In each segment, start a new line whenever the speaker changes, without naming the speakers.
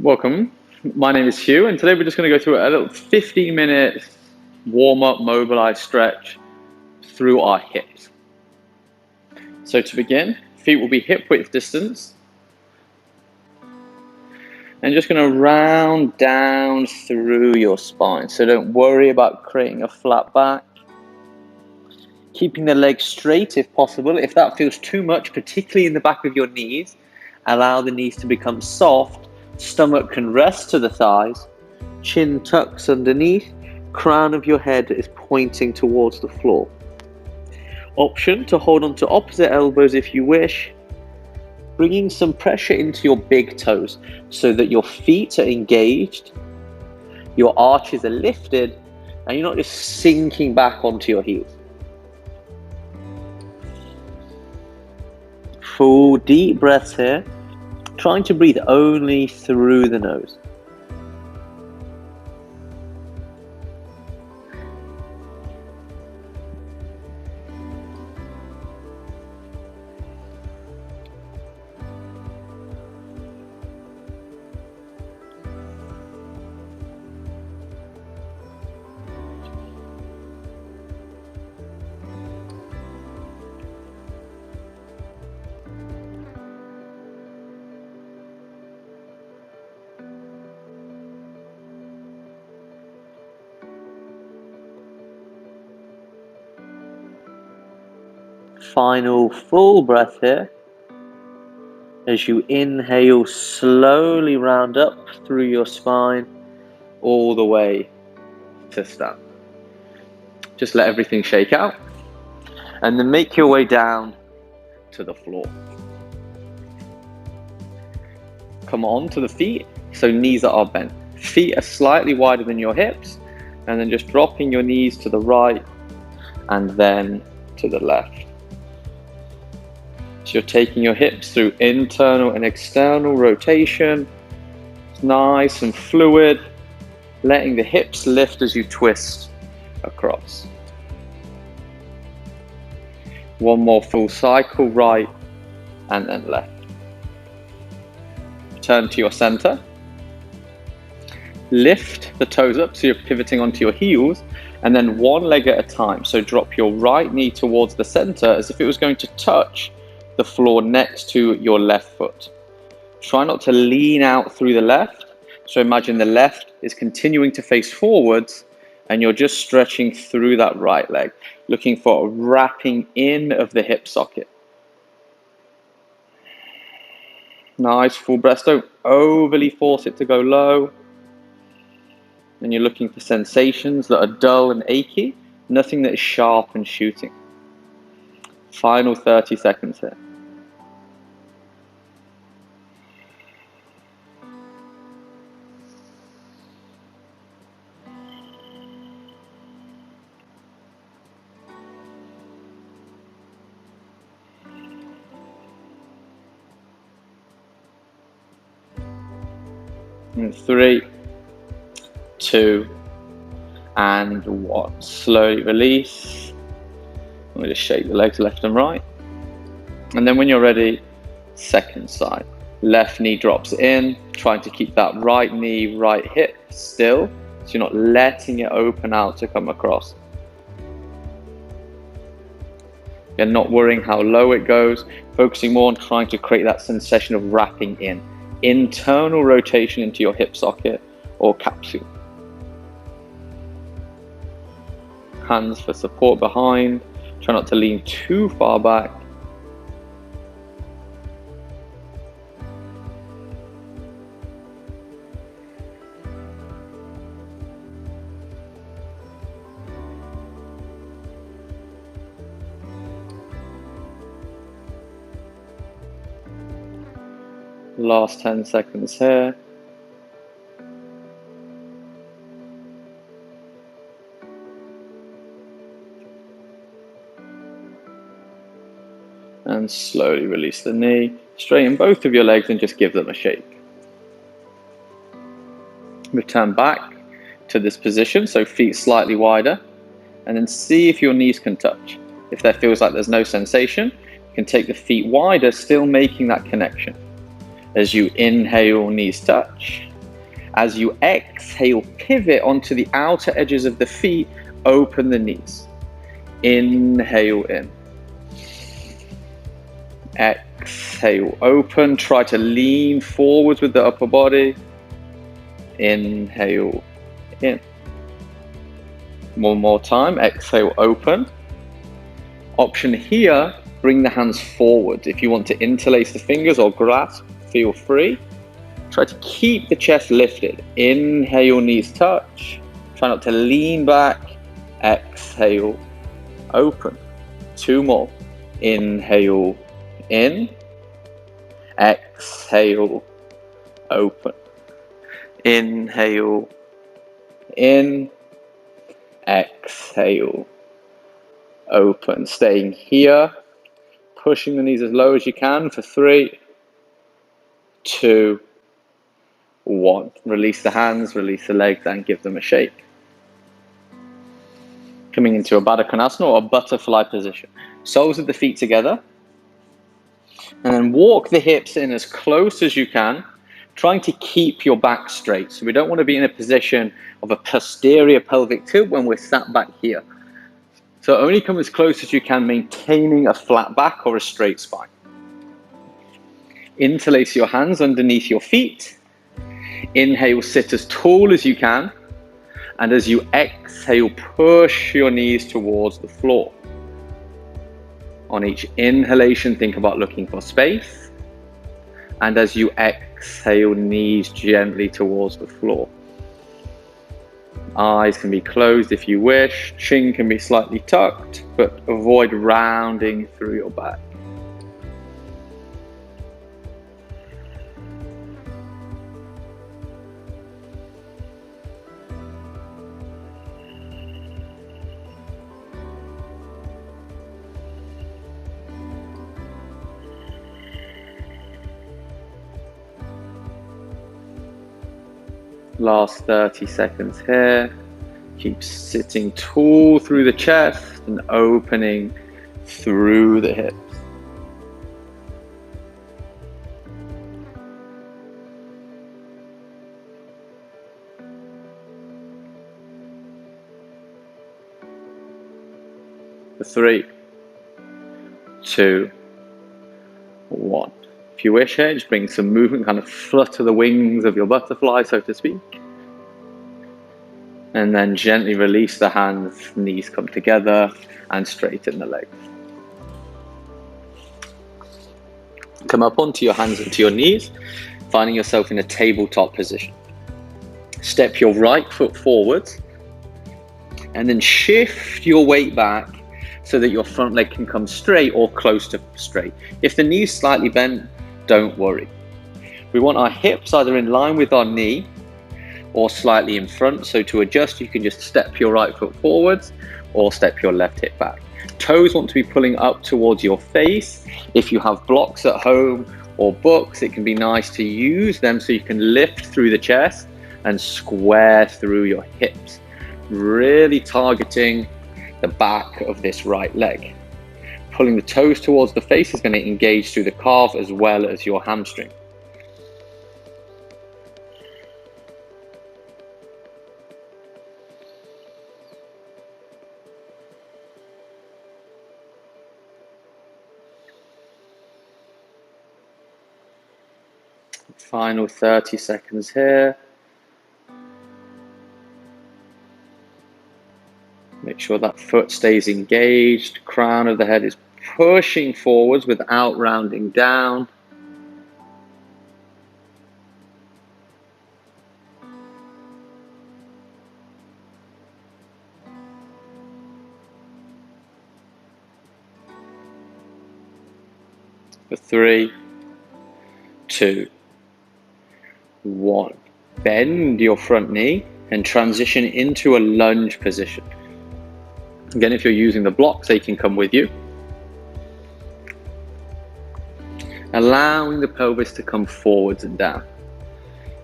Welcome. My name is Hugh, and today we're just going to go through a little 15-minute warm-up, mobilized stretch through our hips. So to begin, feet will be hip-width distance. And just going to round down through your spine. So don't worry about creating a flat back. Keeping the legs straight if possible. If that feels too much, particularly in the back of your knees, allow the knees to become soft. Stomach can rest to the thighs. Chin tucks underneath. Crown of your head is pointing towards the floor. Option to hold on to opposite elbows if you wish. Bringing some pressure into your big toes so that your feet are engaged, your arches are lifted, and you're not just sinking back onto your heels. Full deep breaths here, trying to breathe only through the nose. Final full breath here. As you inhale, slowly round up through your spine, all the way to stand. Just let everything shake out, and then make your way down to the floor. Come on to the feet, so knees are bent. Feet are slightly wider than your hips, and then just dropping your knees to the right, and then to the left. So you're taking your hips through internal and external rotation. It's nice and fluid, letting the hips lift as you twist across. One more full cycle, right and then left. Return to your center. Lift the toes up so you're pivoting onto your heels, and then one leg at a time. So drop your right knee towards the center as if it was going to touch the floor next to your left foot. Try not to lean out through the left. So imagine the left is continuing to face forwards and you're just stretching through that right leg, looking for a wrapping in of the hip socket. Nice full breath. Don't overly force it to go low. And you're looking for sensations that are dull and achy, nothing that is sharp and shooting. Final 30 seconds here. And 3, 2, and 1. Slowly release. We'll just shake the legs left and right. And then when you're ready, second side. Left knee drops in, trying to keep that right knee, right hip still, so you're not letting it open out to come across. You're not worrying how low it goes, focusing more on trying to create that sensation of wrapping in. Internal rotation into your hip socket or capsule. Hands for support behind. Try not to lean too far back. Last 10 seconds here. And slowly release the knee. Straighten both of your legs and just give them a shake. Return back to this position, so feet slightly wider, and then see if your knees can touch. If there feels like there's no sensation, you can take the feet wider, still making that connection. As you inhale, knees touch. As you exhale, pivot onto the outer edges of the feet, open the knees. Inhale in. Exhale, open. Try to lean forwards with the upper body. Inhale in. One more time. Exhale, open. Option here, bring the hands forward. If you want to interlace the fingers or grasp, feel free. Try to keep the chest lifted. Inhale, knees touch. Try not to lean back. Exhale, open. Two more. Inhale, in. Exhale, open. Inhale, in. Exhale, open. Staying here. Pushing the knees as low as you can for 3, 2, 1. Release the hands, release the legs, and give them a shake. Coming into a Baddha Konasana or a butterfly position. Soles of the feet together. And then walk the hips in as close as you can, trying to keep your back straight. So we don't want to be in a position of a posterior pelvic tilt when we're sat back here. So only come as close as you can, maintaining a flat back or a straight spine. Interlace your hands underneath your feet. Inhale, sit as tall as you can. And as you exhale, push your knees towards the floor. On each inhalation, think about looking for space. And as you exhale, knees gently towards the floor. Eyes can be closed if you wish. Chin can be slightly tucked, but avoid rounding through your back. Last 30 seconds here. Keep sitting tall through the chest and opening through the hips. For 3, 2, 1. If you wish here, just bring some movement, kind of flutter the wings of your butterfly, so to speak. And then gently release the hands, knees come together, and straighten the legs. Come up onto your hands and to your knees, finding yourself in a tabletop position. Step your right foot forwards, and then shift your weight back so that your front leg can come straight or close to straight. If the knee's slightly bent, don't worry. We want our hips either in line with our knee or slightly in front. So to adjust, you can just step your right foot forwards or step your left hip back. Toes want to be pulling up towards your face. If you have blocks at home or books, it can be nice to use them so you can lift through the chest and square through your hips, really targeting the back of this right leg. Pulling the toes towards the face is going to engage through the calf as well as your hamstring. Final 30 seconds here. Make sure that foot stays engaged. Crown of the head is pushing forwards without rounding down. For 3, 2, 1. Bend your front knee and transition into a lunge position. Again, if you're using the blocks, they can come with you. Allowing the pelvis to come forwards and down.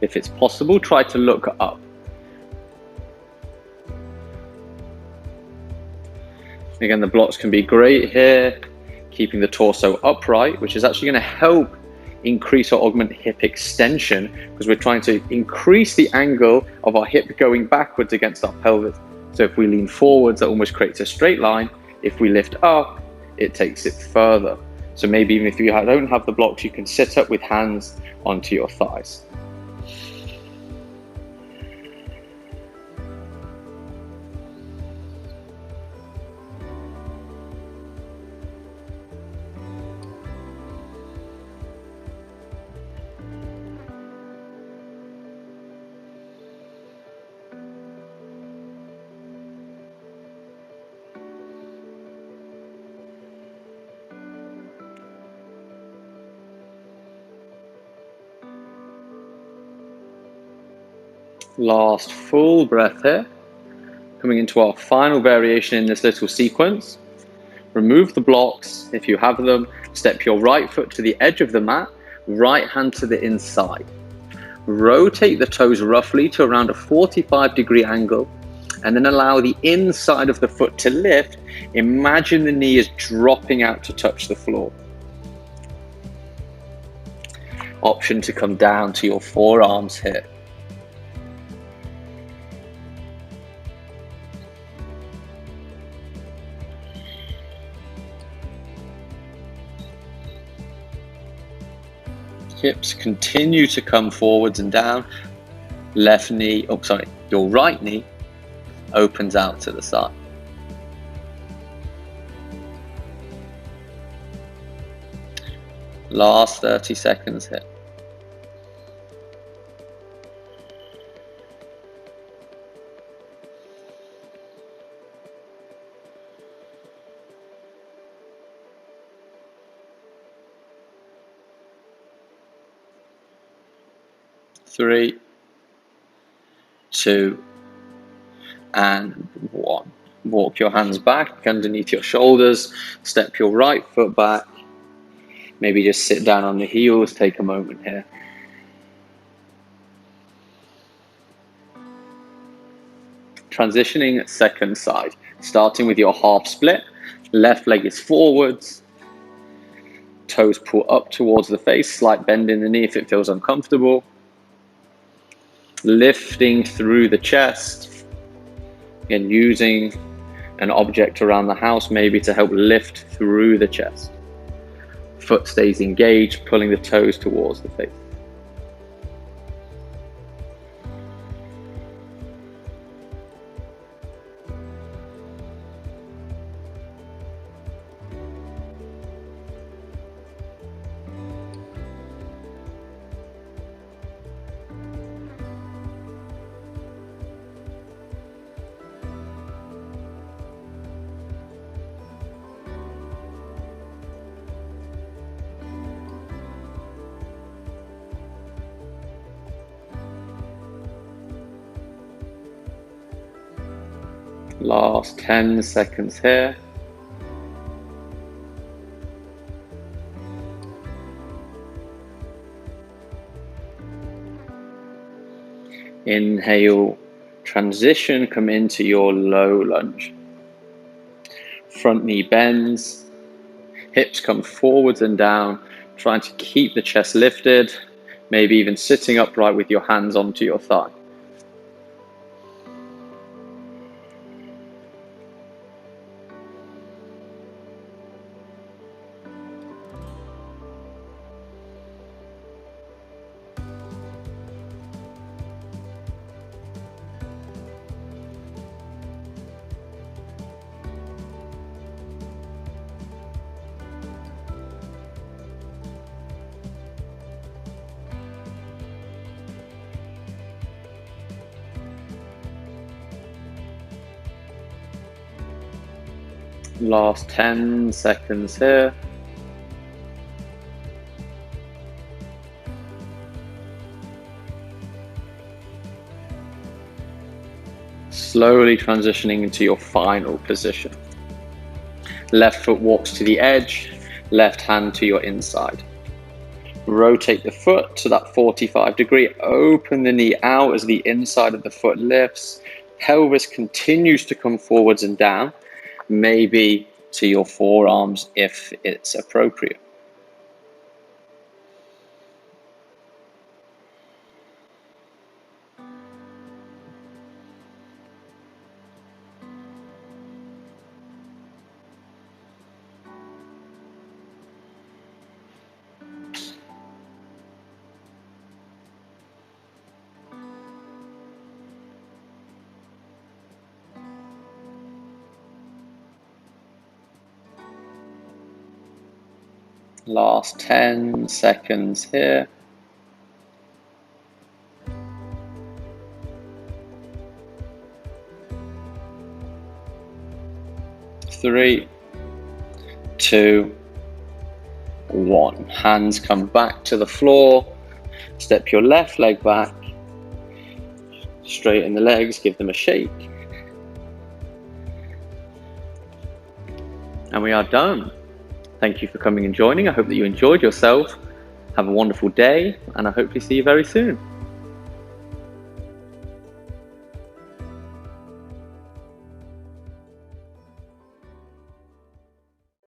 If it's possible, try to look up. Again, the blocks can be great here, keeping the torso upright, which is actually going to help increase or augment hip extension, because we're trying to increase the angle of our hip going backwards against our pelvis. So if we lean forwards, that almost creates a straight line. If we lift up, it takes it further. So maybe even if you don't have the blocks, you can sit up with hands onto your thighs. Last full breath here. Coming into our final variation in this little sequence. Remove the blocks if you have them. Step your right foot to the edge of the mat, right hand to the inside. Rotate the toes roughly to around a 45-degree angle, and then allow the inside of the foot to lift. Imagine the knee is dropping out to touch the floor. Option to come down to your forearms here. Hips continue to come forwards and down. Left knee, your right knee opens out to the side. Last 30 seconds here. Three, two, and one. Walk your hands back underneath your shoulders. Step your right foot back. Maybe just sit down on the heels. Take a moment here. Transitioning second side. Starting with your half split. Left leg is forwards. Toes pull up towards the face. Slight bend in the knee if it feels uncomfortable. Lifting through the chest. Again, using an object around the house maybe to help lift through the chest. Foot stays engaged, pulling the toes towards the face. Last 10 seconds here. Inhale, transition, come into your low lunge. Front knee bends, hips come forwards and down, trying to keep the chest lifted, maybe even sitting upright with your hands onto your thigh. Last 10 seconds here. Slowly transitioning into your final position. Left foot walks to the edge, left hand to your inside. Rotate the foot to that 45-degree, open the knee out as the inside of the foot lifts. Pelvis continues to come forwards and down, maybe to your forearms if it's appropriate. Last 10 seconds here. 3, 2, 1. Hands come back to the floor. Step your left leg back. Straighten the legs, give them a shake. And we are done. Thank you for coming and joining. I hope that you enjoyed yourself. Have a wonderful day, and I hope to see you very soon.